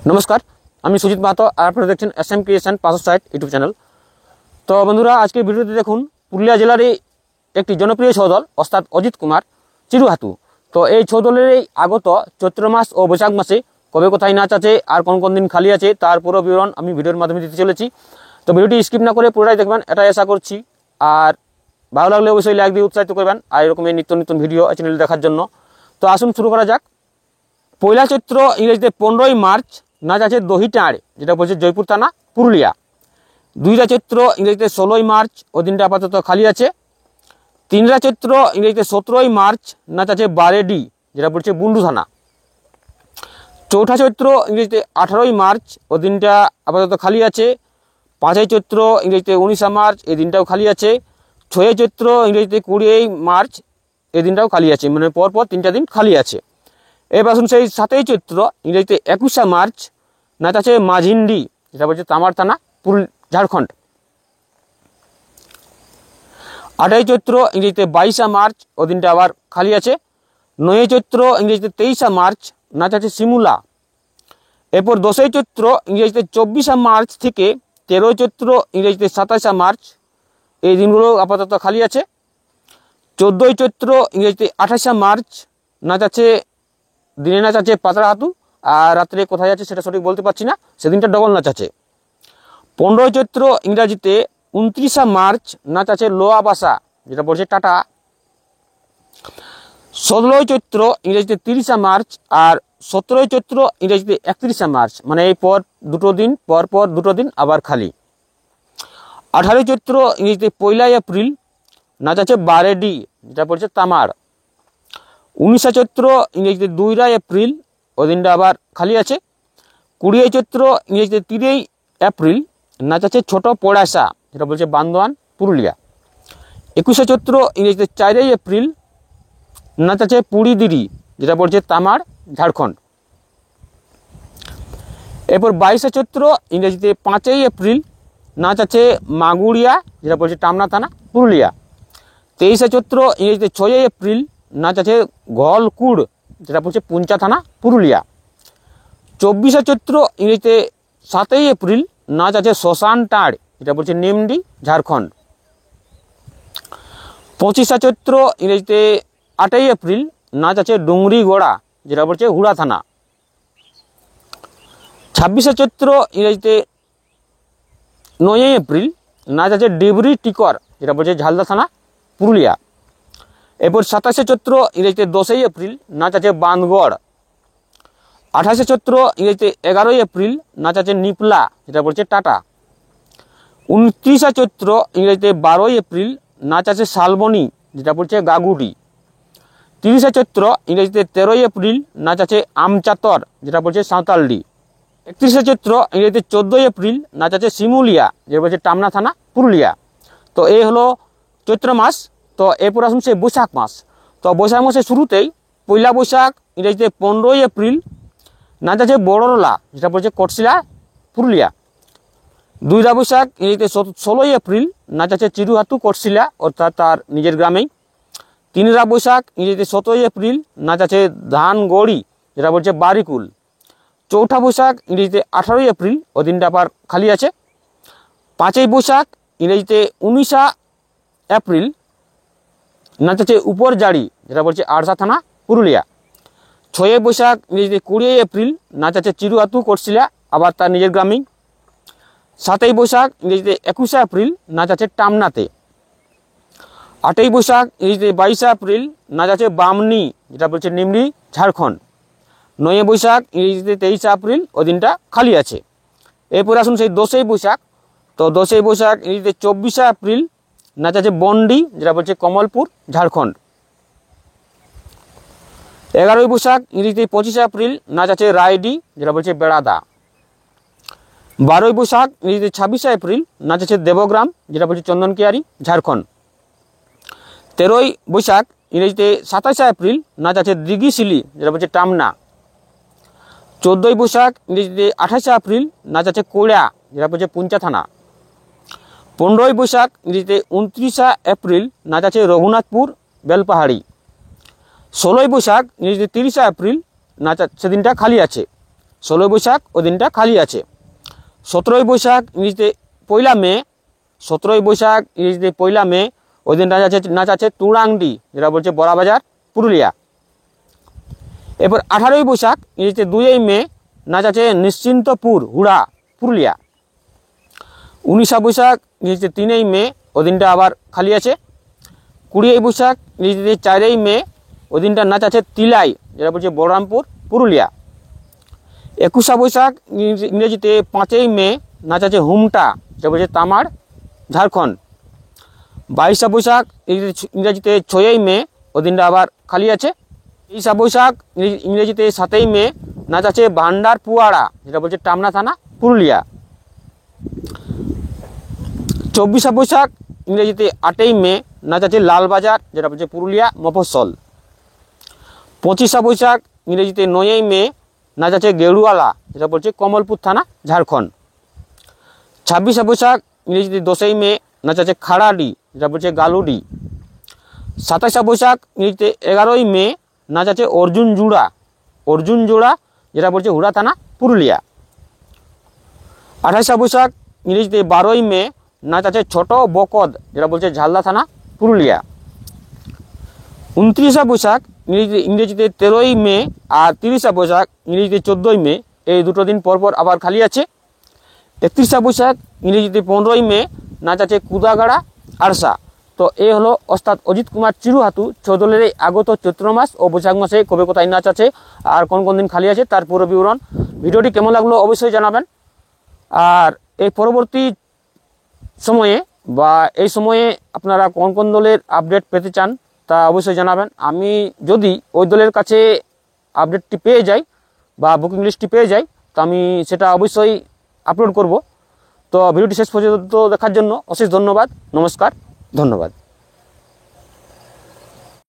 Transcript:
नमस्कार আমি সুজিত মাহাতো আর আপনারা দেখছেন এসএম ক্রিয়েশন 560 ইউটিউব চ্যানেল। তো বন্ধুরা আজকে ভিডিওতে দেখুন পুরুলিয়া জেলার একটি জনপ্রিয় ছৌ দল অর্থাৎ অজিত কুমার চিরুহাতু। তো এই ছৌ দলের আগত চৈত্র মাস ও বৈশাখ মাসে কবে কোথায় নাচ আছে আর কোন কোন দিন খালি আছে তার পুরো বিবরণ আমি ভিডিওর মাধ্যমে দিতে চলেছি। তো ভিডিওটি স্কিপ না করে পুরোটাই দেখবেন এটা আশা করছি। আর ভালো লাগলে অবশ্যই লাইক দিয়ে উৎসাহিত করবেন আর এরকম নিত্য নতুন ভিডিও চ্যানেলে দেখার জন্য। তো আসুন শুরু করা যাক। পয়লা চৈত্র ইংরেজিতে 15ই মার্চ নাচ আছে দহিটাঁড়, যেটা বলছে জয়পুর থানা পুরুলিয়া। 2রা চৈত্র ইংরেজিতে 16ই মার্চ, ওই দিনটা আপাতত খালি আছে। 3রা চৈত্র ইংরেজিতে 17ই মার্চ নাচ আছে বারেডি, যেটা বলছে বুন্ডু থানা। 4ঠা চৈত্র ইংরেজিতে 18ই মার্চ, ওই দিনটা আপাতত খালি আছে। 5ই চৈত্র ইংরেজিতে 19 মার্চ, এই দিনটাও খালি আছে। 6ই চৈত্র ইংরেজিতে 20ই মার্চ, এই দিনটাও খালি আছে, মানে পরপর 3টা দিন খালি আছে। এবার আসুন সেই 7ই চৈত্র ইংরেজিতে 21 মার্চ নাচ আছে মাঝিন্ডি, যেটা বলছে তামার থানা ঝাড়খণ্ড। 8ই চৈত্র ইংরেজিতে 22 মার্চ, ওই দিনটা আবার খালি আছে। 9ই চৈত্র ইংরেজিতে 23 মার্চ নাচ আছে শিমুলা। এরপর 10ই চৈত্র ইংরেজিতে 24 মার্চ থেকে 13ই চৈত্র ইংরেজিতে 27 মার্চ, এই দিনগুলো আপাতত খালি আছে। 14ই চৈত্র ইংরেজিতে 28 মার্চ নাচ আছে, দিনে নাচ আছে পাতড়া হাতু, আর রাত্রে কোথায় আছে সেটা সঠিক বলতে পারছি না, সেদিনটা ডবল নাচ আছে। 15ই চৈত্র ইংরাজিতে 29 মার্চ নাচ আছে লোয়া বাসা, যেটা বলছে টাটা। 16ই চৈত্র ইংরেজিতে 30 মার্চ আর 17ই চৈত্র ইংরেজিতে 31 মার্চ, মানে এই পর দুটো দিন পর দুটো দিন আবার খালি। 18ই চৈত্র ইংরেজিতে 1 এপ্রিল নাচ আছে বারেডি, যেটা বলছে তামার। 19 চৈত্র ইংরেজিতে 2 এপ্রিল, ওই দিনটা আবার খালি আছে। 20ই চৈত্র ইংরেজিতে 3 এপ্রিল নাচ আছে ছোট পড়াশা, যেটা বলছে বান্দোয়ান পুরুলিয়া। 21 চৈত্র ইংরেজিতে 4 এপ্রিল নাচ আছে পুড়িদিরি, যেটা বলছে তামার ঝাড়খণ্ড। এরপর 22 চৈত্র ইংরেজিতে 5 এপ্রিল নাচ আছে মাগুড়িয়া, যেটা বলছে টামনা থানা পুরুলিয়া। 23 চৈত্র ইংরেজিতে 6 এপ্রিল নাচ আছে ঘলকুড়, যেটা বলছে পুঞ্চা থানা পুরুলিয়া। 24 চৈত্র ইংরেজিতে 7 এপ্রিল নাচ আছে শ্মশান টাঁড়, যেটা বলছে নিমডি ঝাড়খণ্ড। 25 চৈত্র ইংরেজিতে 8 এপ্রিল নাচ আছে ডুংরি গোড়া, যেটা বলছে হুড়া থানা। 26 চৈত্র ইংরেজিতে 9 এপ্রিল নাচ আছে ডিবরি টিকর, যেটা বলছে ঝালদা থানা পুরুলিয়া। এরপর 27 চৈত্র ইংরেজিতে 10 এপ্রিল নাচ আছে বাঁধগড়। 28 চৈত্র ইংরেজিতে 11 এপ্রিল নাচ আছে নিপলা, যেটা বলছে টাটা। 29 চৈত্র ইংরেজিতে 12 এপ্রিল নাচ আছে শালবনি, যেটা বলছে গাগুডি। 30 চৈত্র ইংরেজিতে 13 এপ্রিল নাচ আছে আমচাতর, যেটা বলছে সাঁওতালডি। 31 চৈত্র ইংরেজিতে 14 এপ্রিল নাচ আছে শিমুলিয়া, যেটা বলছে টামনা থানা পুরুলিয়া। তো এই হলো চৈত্র মাস। তো এরপর আসুন সেই বৈশাখ মাস। তো বৈশাখ মাসের শুরুতেই পয়লা বৈশাখ ইংরেজিতে 15 এপ্রিল নাচ আছে বড়রলা, যেটা বলছে কটশিলা পুরুলিয়া। 2রা বৈশাখ ইংরেজিতে 16 এপ্রিল নাচ আছে চিরুহাতু কটশিলা, অর্থাৎ তার নিজের গ্রামেই। 3রা বৈশাখ ইংরেজিতে 17 এপ্রিল নাচ আছে ধানগড়ি, যেটা বলছে বারিকুল। 4ঠা বৈশাখ ইংরেজিতে 18 এপ্রিল, ওই দিনটা আবার খালি আছে। 5ই বৈশাখ ইংরেজিতে 19 এপ্রিল নাচ আছে উপর জাড়ি, যেটা বলছে আড়সা থানা পুরুলিয়া। 6 বৈশাখ ইংরেজিতে 20 এপ্রিল নাচ আছে চিরুহাতু কটশিলা, আবার তার নিজের গ্রামেই। 7ই বৈশাখ ইংরেজিতে 21 এপ্রিল নাচ আছে টামনাতে। 8ই বৈশাখ ইংরেজিতে 22 এপ্রিল নাচ আছে বামনি, যেটা বলছে নিমড়ি ঝাড়খণ্ড। 9 বৈশাখ ইংরেজিতে 23 এপ্রিল, ওই দিনটা খালি আছে। এরপর আসুন সেই 10ই বৈশাখ। তো 10ই বৈশাখ ইংরেজিতে 24 এপ্রিল নাচ আছে বন্ডি, যেটা বলছে কমলপুর ঝাড়খণ্ড। 11ই বৈশাখ ইংরেজিতে 25 এপ্রিল নাচ আছে রায়ডি, যেটা বলছে বেড়াদা। 12ই বৈশাখ ইংরেজিতে 26 এপ্রিল নাচ আছে দেবগ্রাম, যেটা বলছে চন্দনকিয়ারি ঝাড়খণ্ড। 13ই বৈশাখ ইংরেজিতে 27 এপ্রিল নাচ আছে দিঘিশিলি, যেটা বলছে টামনা। 14ই বৈশাখ ইংরেজিতে 28 এপ্রিল নাচ আছে কোড়া, যেটা বলছে পুঞ্চা থানা। 15ই বৈশাখ ইংরেজিতে 29 এপ্রিল নাচ আছে রঘুনাথপুর বেলপাহাড়ি। 16ই বৈশাখ ইংরেজিতে 30 এপ্রিল নাচ সেদিনটা খালি আছে। 16ই বৈশাখ ওই দিনটা খালি আছে। 17ই বৈশাখ ইংরেজিতে পয়লা মে, 17ই বৈশাখ ইংরেজিতে পয়লা মে ওই দিন নাচ আছে তুড়াংডি, যেটা বলছে বড়াবাজার পুরুলিয়া। এরপর 18ই বৈশাখ ইংরেজিতে 2ই মে নাচ আছে নিশ্চিন্তপুর হুড়া পুরুলিয়া। 19 বৈশাখ ইংরেজিতে 3ই মে ওই দিনটা আবার খালি আছে। 20ই বৈশাখ ইংরেজিতে 4ই মে ওই দিনটা নাচ আছে তিলাই, যেটা বলছে বলরামপুর পুরুলিয়া। 21 বৈশাখ ইংরেজিতে 5ই মে নাচ আছে হুমটা, যেটা বলছে তামার ঝাড়খণ্ড। 22 বৈশাখ ইংরেজিতে 6ই মে ওই দিনটা আবার খালি আছে। 23 বৈশাখ ইংরেজিতে 7ই মে নাচ আছে ভান্ডার পুয়াড়া, যেটা বলছে টামনা থানা পুরুলিয়া। 24 বৈশাখ ইংরেজিতে 8ই মে নাচ আছে লালবাজার, যেটা বলছে পুরুলিয়া মফস্বল। 25 বৈশাখ ইংরেজিতে 9ই মে নাচ আছে গেরুয়ালা, যেটা বলছে কমলপুর থানা ঝাড়খণ্ড। 26 বৈশাখ ইংরেজিতে 10ই মে নাচ আছে খাড়াডি, যেটা বলছে গালুডি। 27 বৈশাখ ইংরেজিতে 11ই মে নাচ আছে অর্জুন জোড়া, যেটা বলছে হুড়া থানা পুরুলিয়া। 28 বৈশাখ ইংরেজিতে 12ই মে নাচ আছে ছোট বকদ, যেটা বলছে ঝালদা থানা পুরুলিয়া। 29 বৈশাখ ইংরেজিতে 13ই মে আর 30 বৈশাখ ইংরেজিতে 14ই মে, এই দুটো দিন পরপর আবার খালি আছে। 31 বৈশাখ ইংরেজিতে 15ই মে নাচ আছে কুদাগাড়া আরসা। তো এই হলো ওস্তাদ অজিত কুমার চিরুহাতু চৌদলের এই আগত চৈত্র মাস ও বৈশাখ মাসে কবে কোথায় নাচ আছে আর কোন কোন দিন খালি আছে তার পুরো বিবরণ। ভিডিওটি কেমন লাগলো অবশ্যই জানাবেন। আর এই পরবর্তী সময়ে বা এই সময়ে আপনারা কোন কোন দলের আপডেট পেতে চান তা অবশ্যই জানাবেন। আমি যদি ওই দলের কাছে আপডেটটি পেয়ে যাই বা বুকিং লিস্টটি পেয়ে যাই তো আমি সেটা অবশ্যই আপলোড করব। তো ভিডিওটি শেষ পর্যন্ত দেখার জন্য অশেষ ধন্যবাদ। নমস্কার, ধন্যবাদ।